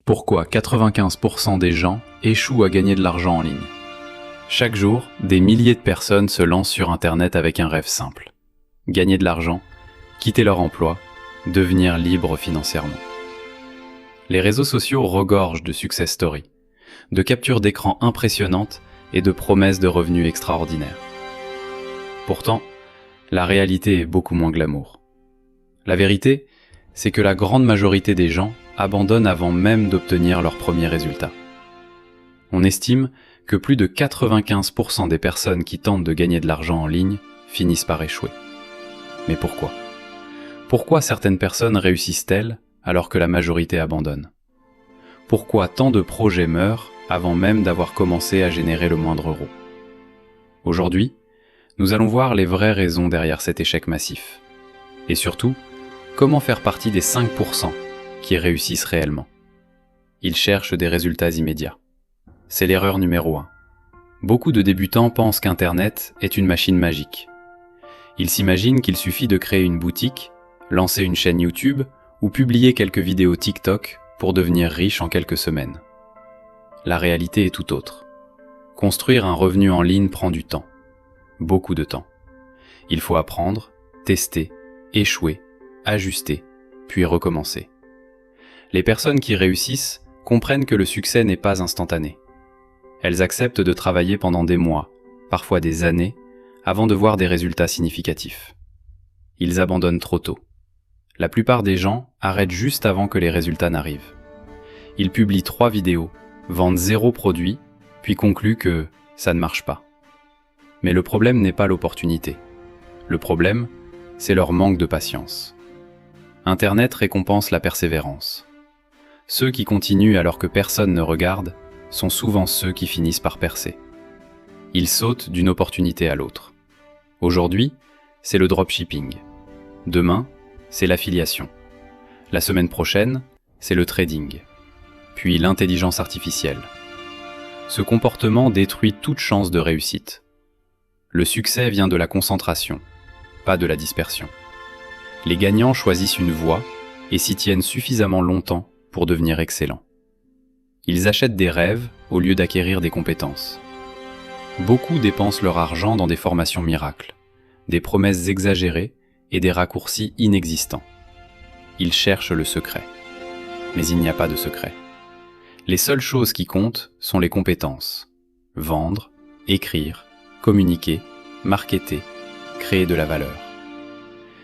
Pourquoi 95% des gens échouent à gagner de l'argent en ligne? Chaque jour, des milliers de personnes se lancent sur Internet avec un rêve simple. Gagner de l'argent, quitter leur emploi, devenir libre financièrement. Les réseaux sociaux regorgent de success stories, de captures d'écran impressionnantes et de promesses de revenus extraordinaires. Pourtant, la réalité est beaucoup moins glamour. La vérité, c'est que la grande majorité des gens abandonnent avant même d'obtenir leurs premiers résultats. On estime que plus de 95% des personnes qui tentent de gagner de l'argent en ligne finissent par échouer. Mais pourquoi? Pourquoi certaines personnes réussissent-elles alors que la majorité abandonne? Pourquoi tant de projets meurent avant même d'avoir commencé à générer le moindre euro? Aujourd'hui, nous allons voir les vraies raisons derrière cet échec massif. Et surtout, comment faire partie des 5% qui réussissent réellement. Ils cherchent des résultats immédiats. C'est l'erreur numéro 1. Beaucoup de débutants pensent qu'Internet est une machine magique. Ils s'imaginent qu'il suffit de créer une boutique, lancer une chaîne YouTube ou publier quelques vidéos TikTok pour devenir riche en quelques semaines. La réalité est tout autre. Construire un revenu en ligne prend du temps. Beaucoup de temps. Il faut apprendre, tester, échouer, ajuster, puis recommencer. Les personnes qui réussissent comprennent que le succès n'est pas instantané. Elles acceptent de travailler pendant des mois, parfois des années, avant de voir des résultats significatifs. Ils abandonnent trop tôt. La plupart des gens arrêtent juste avant que les résultats n'arrivent. Ils publient 3 vidéos, vendent 0 produit, puis concluent que ça ne marche pas. Mais le problème n'est pas l'opportunité. Le problème, c'est leur manque de patience. Internet récompense la persévérance. Ceux qui continuent alors que personne ne regarde sont souvent ceux qui finissent par percer. Ils sautent d'une opportunité à l'autre. Aujourd'hui, c'est le dropshipping. Demain, c'est l'affiliation. La semaine prochaine, c'est le trading. Puis l'intelligence artificielle. Ce comportement détruit toute chance de réussite. Le succès vient de la concentration, pas de la dispersion. Les gagnants choisissent une voie et s'y tiennent suffisamment longtemps pour devenir excellents. Ils achètent des rêves au lieu d'acquérir des compétences. Beaucoup dépensent leur argent dans des formations miracles, des promesses exagérées et des raccourcis inexistants. Ils cherchent le secret. Mais il n'y a pas de secret. Les seules choses qui comptent sont les compétences. Vendre, écrire, communiquer, marketer, créer de la valeur.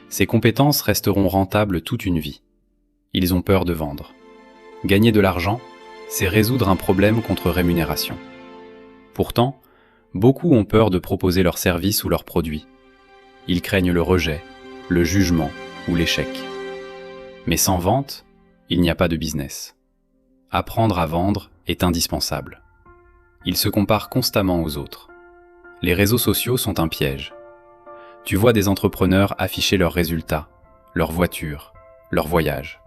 Ces compétences resteront rentables toute une vie. Ils ont peur de vendre. Gagner de l'argent, c'est résoudre un problème contre rémunération. Pourtant, beaucoup ont peur de proposer leurs services ou leurs produits. Ils craignent le rejet, le jugement ou l'échec. Mais sans vente, il n'y a pas de business. Apprendre à vendre est indispensable. Ils se comparent constamment aux autres. Les réseaux sociaux sont un piège. Tu vois des entrepreneurs afficher leurs résultats, leurs voitures, leurs voyages.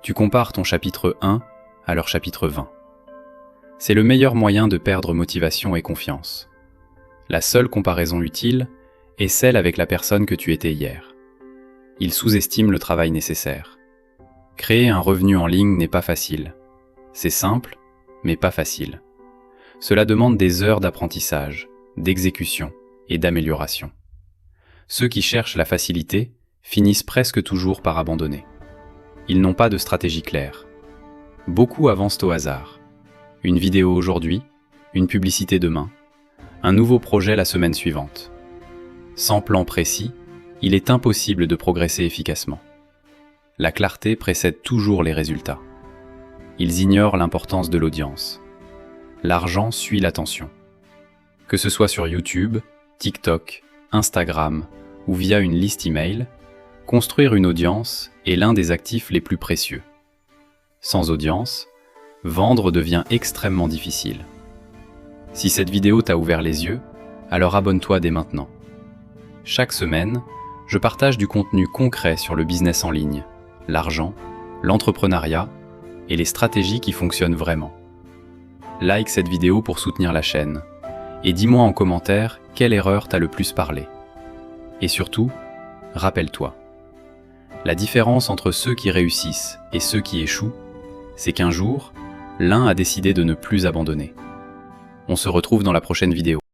Tu compares ton chapitre 1 à leur chapitre 20. C'est le meilleur moyen de perdre motivation et confiance. La seule comparaison utile est celle avec la personne que tu étais hier. Ils sous-estiment le travail nécessaire. Créer un revenu en ligne n'est pas facile. C'est simple, mais pas facile. Cela demande des heures d'apprentissage, d'exécution et d'amélioration. Ceux qui cherchent la facilité finissent presque toujours par abandonner. Ils n'ont pas de stratégie claire. Beaucoup avancent au hasard. Une vidéo aujourd'hui, une publicité demain, un nouveau projet la semaine suivante. Sans plan précis, il est impossible de progresser efficacement. La clarté précède toujours les résultats. Ils ignorent l'importance de l'audience. L'argent suit l'attention. Que ce soit sur YouTube, TikTok, Instagram ou via une liste email, construire une audience est l'un des actifs les plus précieux. Sans audience, vendre devient extrêmement difficile. Si cette vidéo t'a ouvert les yeux, alors abonne-toi dès maintenant. Chaque semaine, je partage du contenu concret sur le business en ligne, l'argent, l'entrepreneuriat et les stratégies qui fonctionnent vraiment. Like cette vidéo pour soutenir la chaîne et dis-moi en commentaire quelle erreur t'a le plus parlé. Et surtout, rappelle-toi, la différence entre ceux qui réussissent et ceux qui échouent, c'est qu'un jour, l'un a décidé de ne plus abandonner. On se retrouve dans la prochaine vidéo.